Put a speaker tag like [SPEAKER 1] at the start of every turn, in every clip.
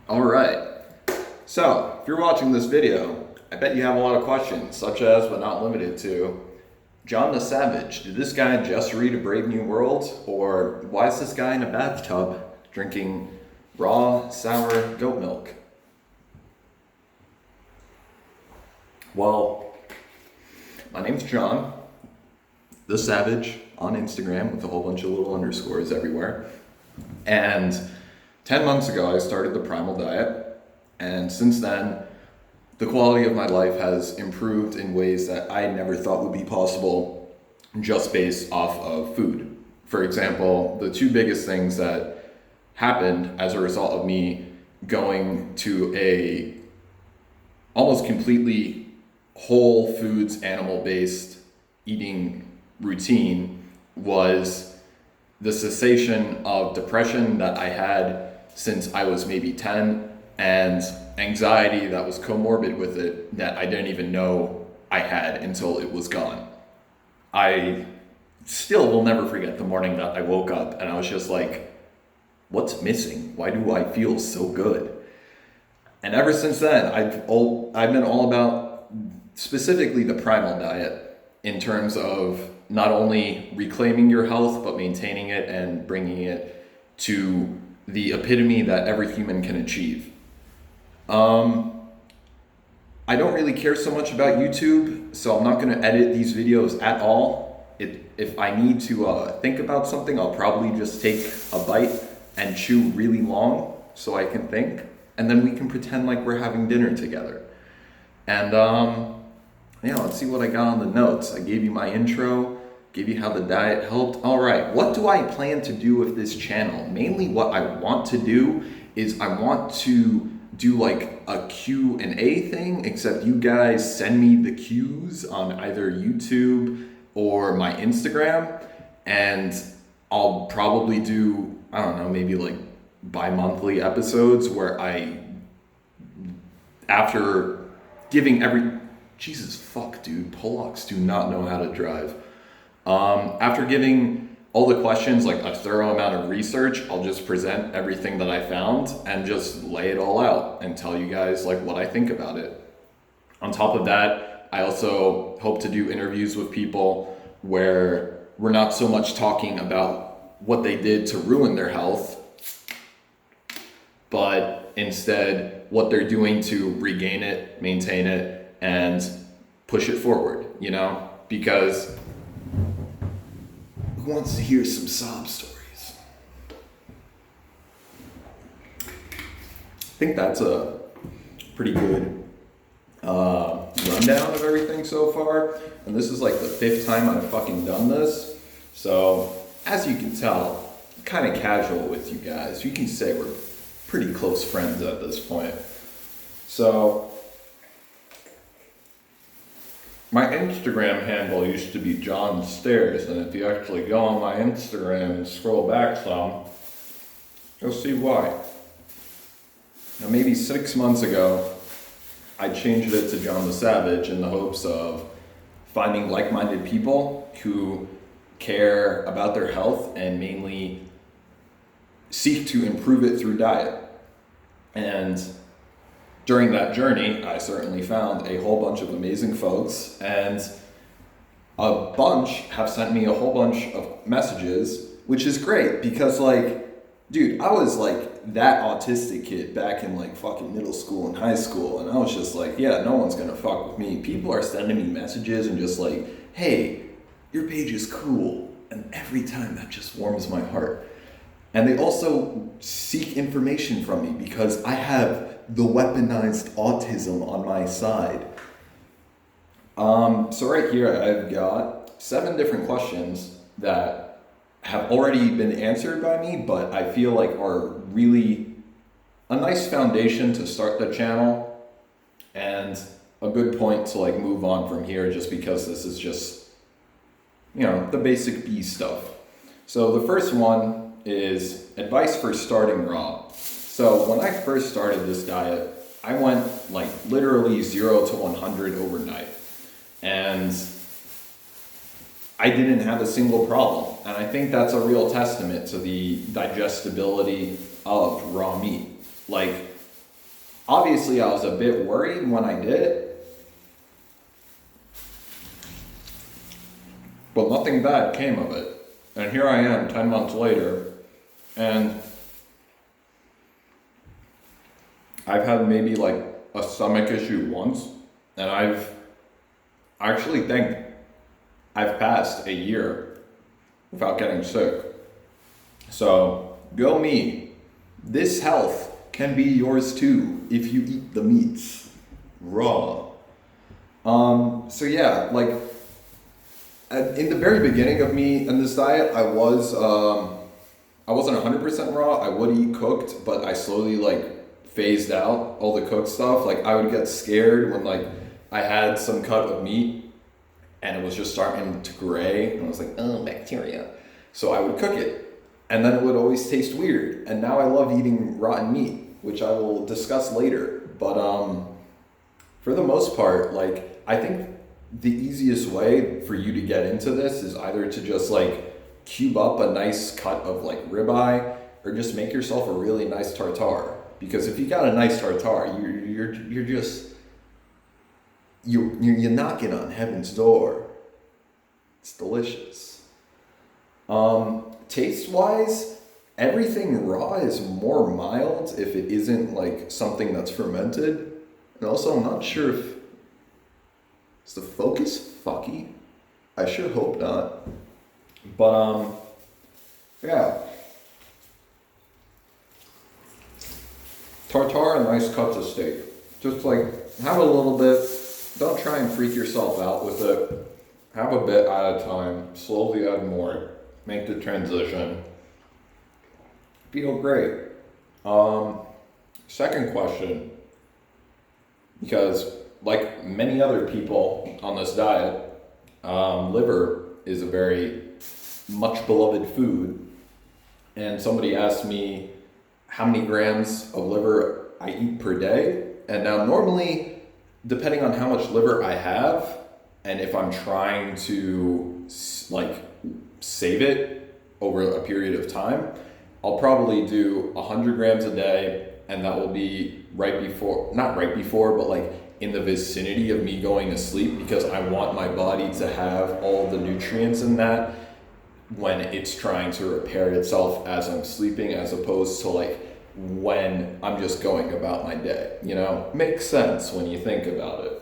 [SPEAKER 1] All right. So, if you're watching this video, I bet you have a lot of questions, such as, but not limited to, John the Savage, did this guy just read A Brave New World? Or why is this guy in a bathtub drinking raw, sour goat milk? Well, my name's John, the Savage, on Instagram with a whole bunch of little underscores everywhere. And 10 months ago, I started the primal diet. And since then, the quality of my life has improved in ways that I never thought would be possible just based off of food. For example, the two biggest things that happened as a result of me going to a almost completely whole foods, animal-based eating routine was the cessation of depression that I had since I was maybe 10 and anxiety that was comorbid with it that I didn't even know I had until it was gone. I still will never forget the morning that I woke up and I was just like, what's missing? Why do I feel so good? And ever since then, I've been all about specifically the primal diet in terms of not only reclaiming your health, but maintaining it and bringing it to the epitome that every human can achieve. I don't really care so much about YouTube, so I'm not going to edit these videos at all. If I need to think about something, I'll probably just take a bite and chew really long so I can think, and then we can pretend like we're having dinner together. And let's see what I got on the notes. I gave you my intro, gave you how the diet helped. All right, what do I plan to do with this channel? Mainly what I want to do is I want to do like a Q&A thing, except you guys send me the Qs on either YouTube or my Instagram, and I'll probably do, I don't know, maybe like bi-monthly episodes where after giving Jesus fuck dude, Polacks do not know how to drive. After giving all the questions, like a thorough amount of research, I'll just present everything that I found and just lay it all out and tell you guys like what I think about it. On top of that, I also hope to do interviews with people where we're not so much talking about what they did to ruin their health, but instead what they're doing to regain it, maintain it, and push it forward, because who wants to hear some sob stories? I think that's a pretty good rundown of everything so far. And this is like the 5th time I've fucking done this. So, as you can tell, I'm kind of casual with you guys. You can say we're pretty close friends at this point. So, my Instagram handle used to be John Stairs, and if you actually go on my Instagram and scroll back some, you'll see why. Now, maybe 6 months ago, I changed it to John the Savage in the hopes of finding like-minded people who care about their health and mainly seek to improve it through diet. And during that journey, I certainly found a whole bunch of amazing folks, and a bunch have sent me a whole bunch of messages, which is great because, dude, I was like that autistic kid back in like fucking middle school and high school, and I was just like, yeah, no one's gonna fuck with me. People are sending me messages and just like, hey, your page is cool, and every time that just warms my heart. And they also seek information from me because I have the weaponized autism on my side. So right here I've got 7 different questions that have already been answered by me, but I feel like are really a nice foundation to start the channel and a good point to like move on from here, just because this is just, the basic B stuff. So the first one is advice for starting raw. So when I first started this diet, I went like literally 0 to 100 overnight. And I didn't have a single problem. And I think that's a real testament to the digestibility of raw meat. Like, Obviously, I was a bit worried when I did it, but nothing bad came of it. And here I am 10 months later, and I've had maybe like a stomach issue once, and I actually think I've passed a year without getting sick. So, go me. This health can be yours too if you eat the meats raw. So yeah, like in the very beginning of me and this diet, I wasn't 100% raw. I would eat cooked, but I slowly like phased out all the cooked stuff. Like I would get scared when like I had some cut of meat and it was just starting to gray, and I was like, oh, bacteria. So I would cook it. And then it would always taste weird. And now I love eating rotten meat, which I will discuss later. But for the most part, like I think the easiest way for you to get into this is either to just like cube up a nice cut of like ribeye, or just make yourself a really nice tartare. Because if you got a nice tartare, you're knocking on heaven's door. It's delicious. Taste wise, everything raw is more mild if it isn't like something that's fermented. And also, I'm not sure if is the focus fucky. I sure hope not. But yeah. Tartare and nice cuts of steak. Just like have a little bit. Don't try and freak yourself out with it. Have a bit at a time. Slowly add more. Make the transition. Feel great. Second question, because like many other people on this diet, liver is a very much beloved food. And somebody asked me how many grams of liver I eat per day. And now normally, depending on how much liver I have, and if I'm trying to like save it over a period of time, I'll probably do 100 grams a day, and that will be not right before, but like in the vicinity of me going to sleep, because I want my body to have all the nutrients in that when it's trying to repair itself as I'm sleeping, as opposed to like when I'm just going about my day, you know? Makes sense when you think about it.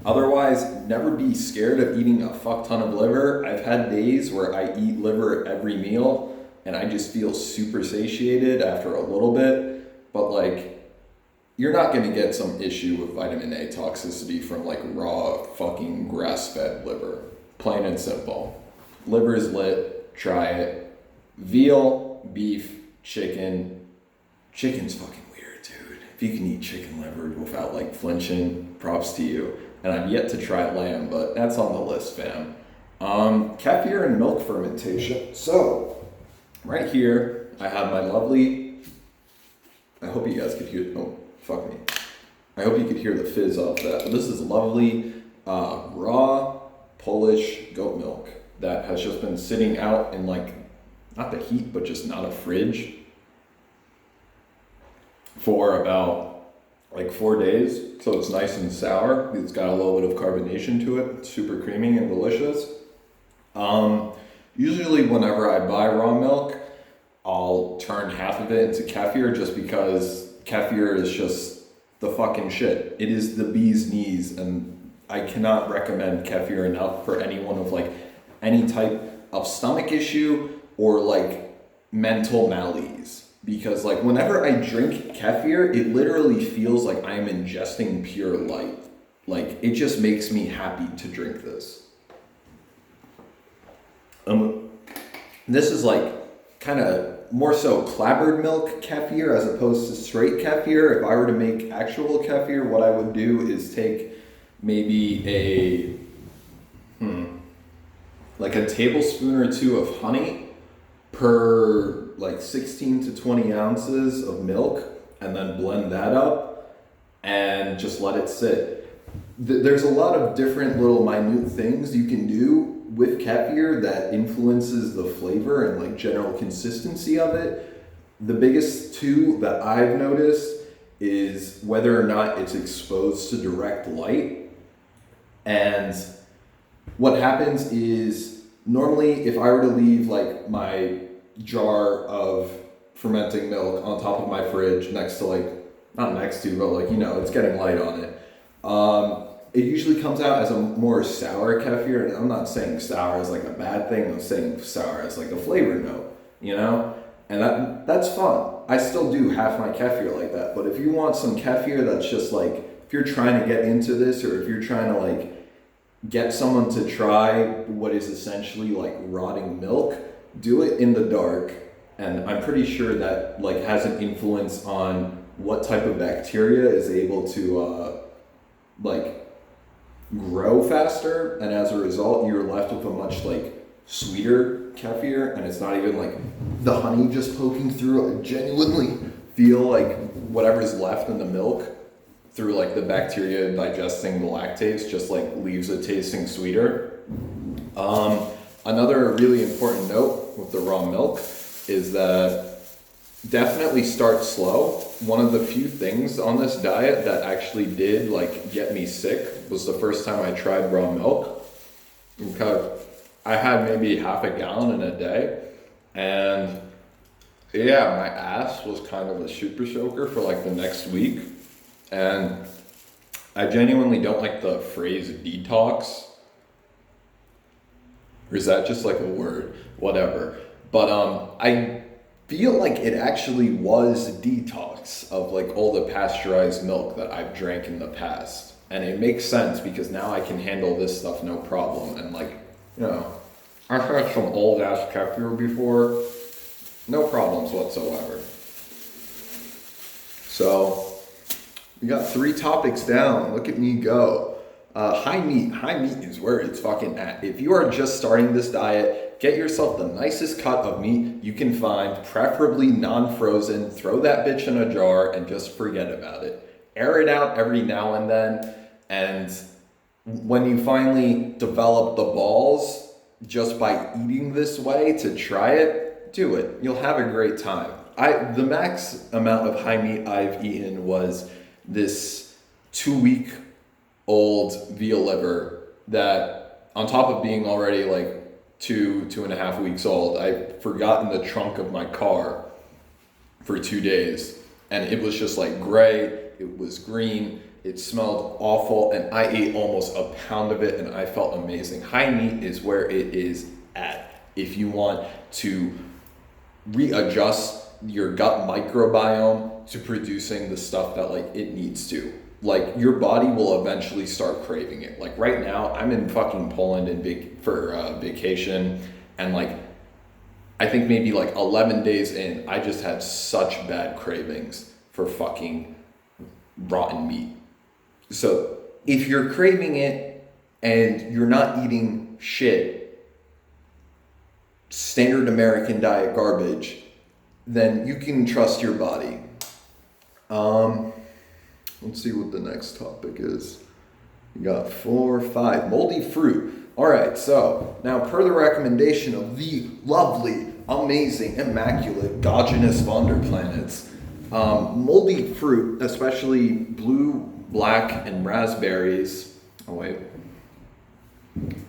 [SPEAKER 1] Otherwise, never be scared of eating a fuck ton of liver. I've had days where I eat liver every meal and I just feel super satiated after a little bit, but like, you're not gonna get some issue with vitamin A toxicity from like raw fucking grass-fed liver. Plain and simple. Liver's lit, try it. Veal, beef, chicken. Chicken's fucking weird, dude. If you can eat chicken liver without like flinching, props to you. And I've yet to try lamb, but that's on the list, fam. Kefir and milk fermentation. So, right here, I have my lovely, I hope you guys could hear, oh, fuck me. I hope you could hear the fizz off that. But this is lovely, raw Polish goat milk that has just been sitting out in like, not the heat, but just not a fridge for about like 4 days, so it's nice and sour. It's got a little bit of carbonation to it. It's super creamy and delicious. Usually whenever I buy raw milk, I'll turn half of it into kefir, just because kefir is just the fucking shit. It is the bee's knees, and I cannot recommend kefir enough for anyone with like any type of stomach issue or like mental malaise. Because like whenever I drink kefir, it literally feels like I'm ingesting pure light. Like it just makes me happy to drink this. This is like kind of more so clabbered milk kefir as opposed to straight kefir. If I were to make actual kefir, what I would do is take maybe like a tablespoon or two of honey per like 16 to 20 ounces of milk, and then blend that up and just let it sit. There's a lot of different little minute things you can do with kefir that influences the flavor and like general consistency of it. The biggest two that I've noticed is whether or not it's exposed to direct light. And what happens is, normally if I were to leave like my jar of fermenting milk on top of my fridge next to like, not next to, but like, you know, it's getting light on it. It usually comes out as a more sour kefir, and I'm not saying sour as like a bad thing, I'm saying sour as like a flavor note, you know? And that's fun. I still do half my kefir like that, but if you want some kefir that's just like, if you're trying to get into this, or if you're trying to like get someone to try what is essentially like rotting milk, do it in the dark. And I'm pretty sure that like has an influence on what type of bacteria is able to like grow faster, and as a result you're left with a much like sweeter kefir, and it's not even like the honey just poking through. I genuinely feel like whatever's left in the milk through like the bacteria digesting the lactase just like leaves it tasting sweeter. Another really important note with the raw milk is that definitely start slow. One of the few things on this diet that actually did like get me sick was the first time I tried raw milk. Because I had maybe half a gallon in a day, and yeah, my ass was kind of a super soaker for like the next week. And I genuinely don't like the phrase detox. Or is that just like a word? Whatever. But I feel like it actually was a detox of like all the pasteurized milk that I've drank in the past. And it makes sense because now I can handle this stuff no problem. And like, you know, I've had some old ass kefir before, no problems whatsoever. So we got 3 topics down. Look at me go. High meat is where it's fucking at. If you are just starting this diet, get yourself the nicest cut of meat you can find, preferably non-frozen. Throw that bitch in a jar and just forget about it. Air it out every now and then, and when you finally develop the balls just by eating this way to try it, do it. You'll have a great time. The max amount of high meat I've eaten was this 2-week-old veal liver that, on top of being already like 2.5 weeks old, I forgot in the trunk of my car for 2 days, and it was just like gray, it was green, it smelled awful, and I ate almost a pound of it and I felt amazing. High meat is where it is at if you want to readjust your gut microbiome to producing the stuff that like it needs to. Like your body will eventually start craving it. Like right now, I'm in fucking Poland for vacation, and like I think maybe like 11 days in, I just had such bad cravings for fucking rotten meat. So if you're craving it and you're not eating shit, standard American diet garbage, then you can trust your body. Let's see what the next topic is. We got 4, 5. Moldy fruit. Alright, so now per the recommendation of the lovely, amazing, immaculate Gogenous Vonderplanets, moldy fruit, especially blue, black, and raspberries. Oh wait.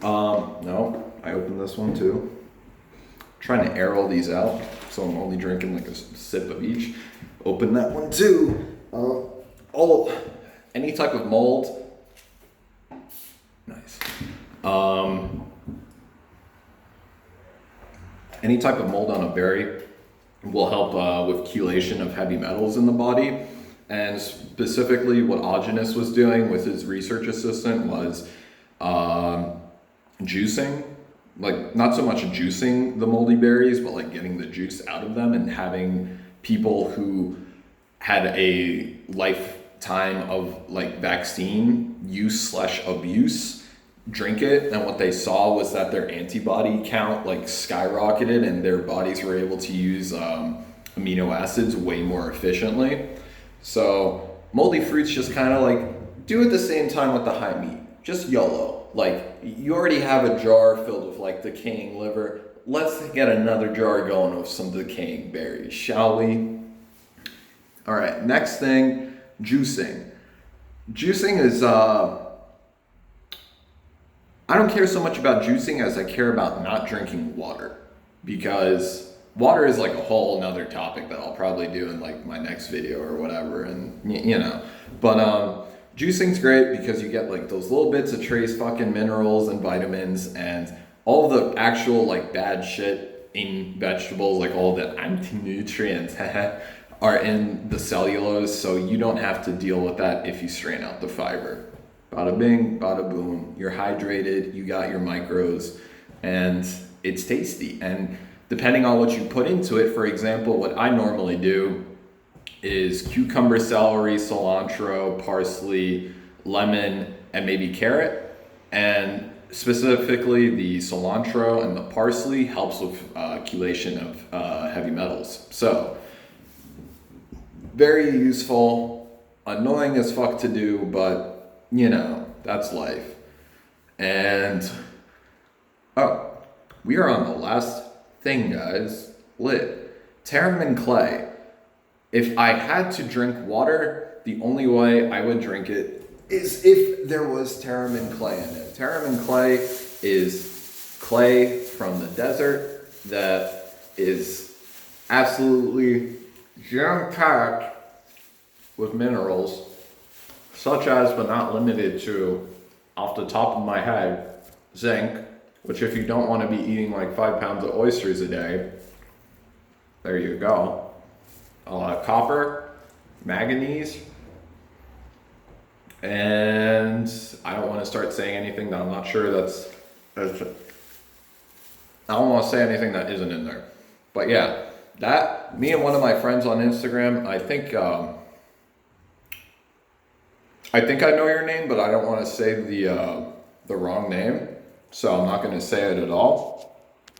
[SPEAKER 1] No, I opened this one too. Trying to air all these out, so I'm only drinking like a sip of each. Open that one too. Any type of mold. Nice. Any type of mold on a berry will help with chelation of heavy metals in the body. And specifically what Ogenus was doing with his research assistant was juicing. Like not so much juicing the moldy berries, but like getting the juice out of them, and having people who had a lifetime of like vaccine use/abuse drink it, and what they saw was that their antibody count like skyrocketed, and their bodies were able to use amino acids way more efficiently. So moldy fruits just kind of like do at the same time with the high meat, just YOLO. Like you already have a jar filled with like decaying liver, let's get another jar going with some decaying berries, shall we? All right, next thing, juicing. Juicing is, I don't care so much about juicing as I care about not drinking water, because water is like a whole nother topic that I'll probably do in like my next video or whatever, and you know, but juicing's great because you get like those little bits of trace fucking minerals and vitamins and all the actual like bad shit in vegetables, like all the anti-nutrients are in the cellulose, so you don't have to deal with that if you strain out the fiber. Bada bing, bada boom, you're hydrated, you got your micros, and it's tasty. And depending on what you put into it, for example, what I normally do is cucumber, celery, cilantro, parsley, lemon, and maybe carrot. And specifically the cilantro and the parsley helps with chelation of heavy metals. So very useful, annoying as fuck to do, but you know, that's life. And we are on the last thing, guys. Lit. Terra clay. If I had to drink water, the only way I would drink it is if there was Terra clay in it. Terra clay is clay from the desert that is absolutely jam-packed with minerals, such as, but not limited to, off the top of my head, zinc, which if you don't want to be eating like 5 pounds of oysters a day, there you go. Copper, manganese, and I don't want to start saying anything that I'm not sure I don't want to say anything that isn't in there. But yeah, that, me and one of my friends on Instagram, I think I know your name, but I don't want to say the wrong name, so I'm not going to say it at all.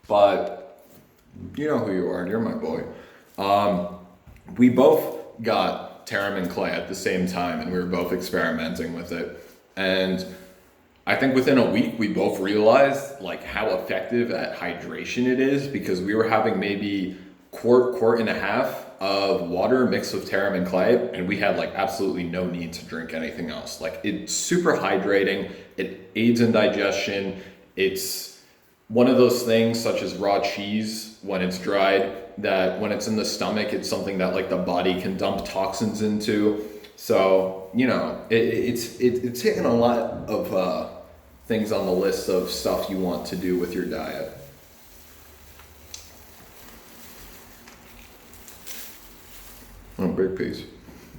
[SPEAKER 1] But you know who you are. You're my boy. We both got Terra clay at the same time, and we were both experimenting with it. And I think within a week, we both realized like how effective at hydration it is, because we were having maybe quart and a half of water mixed with Terra clay, and we had like absolutely no need to drink anything else. Like, it's super hydrating, it aids in digestion. It's one of those things, such as raw cheese when it's dried, that when it's in the stomach, it's something that like the body can dump toxins into. So, you know, it's hitting a lot of things on the list of stuff you want to do with your diet. Oh, big piece.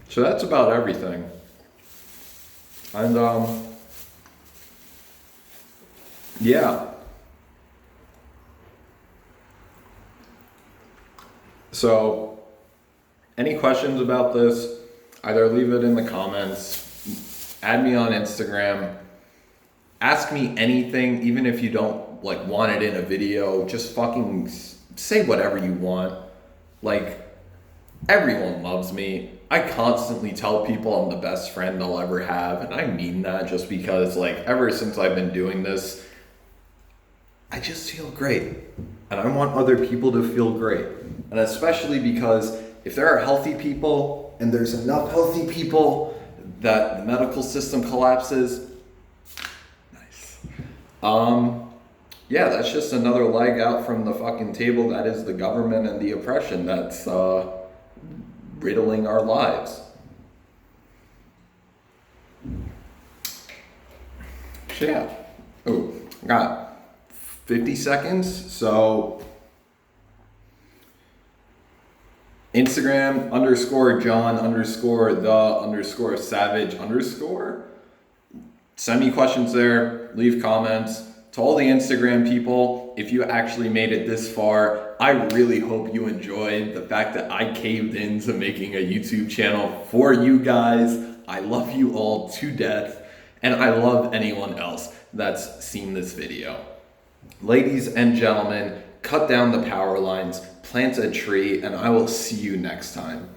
[SPEAKER 1] So that's about everything. And yeah. So, any questions about this, either leave it in the comments, add me on Instagram, ask me anything, even if you don't like want it in a video, just fucking say whatever you want. Like, everyone loves me. I constantly tell people I'm the best friend they'll ever have, and I mean that, just because like ever since I've been doing this, I just feel great, and I want other people to feel great. And especially because if there are healthy people and there's enough healthy people that the medical system collapses, nice. Yeah, that's just another leg out from the fucking table that is the government and the oppression that's riddling our lives. So yeah. Oh, got 50 seconds. So Instagram _John_the_savage_. Send me questions there, leave comments. To all the Instagram people, if you actually made it this far, I really hope you enjoyed the fact that I caved into making a YouTube channel for you guys. I love you all to death, and I love anyone else that's seen this video. Ladies and gentlemen, cut down the power lines, plant a tree, and I will see you next time.